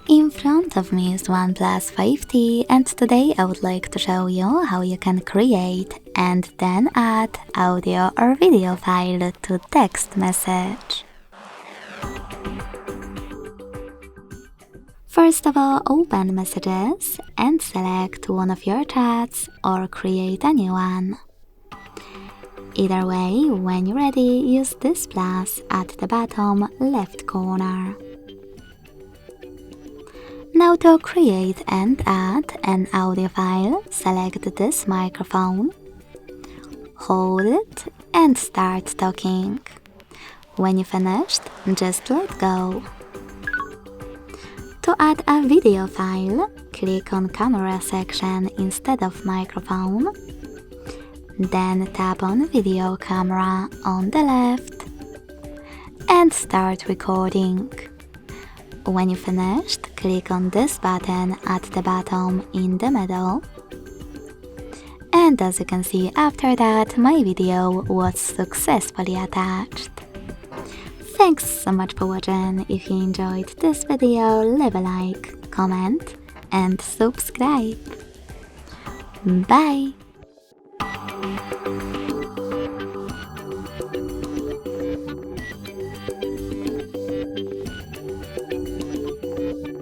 In front of me is OnePlus 5T, and today I would like to show you how you can create and then add audio or video file to text message. First of all, open Messages and select one of your chats or create a new one. Either way, when you're ready, use this plus at the bottom left corner. Now to create and add an audio file, select this microphone, hold it and start talking. When you finished, just let go. To add a video file, click on Camera section instead of microphone. Then tap on Video Camera on the left and start recording. When you finished, click on this button at the bottom in the middle. And as you can see, after that, my video was successfully attached. Thanks so much for watching. If you enjoyed this video, leave a like, comment and subscribe. Bye!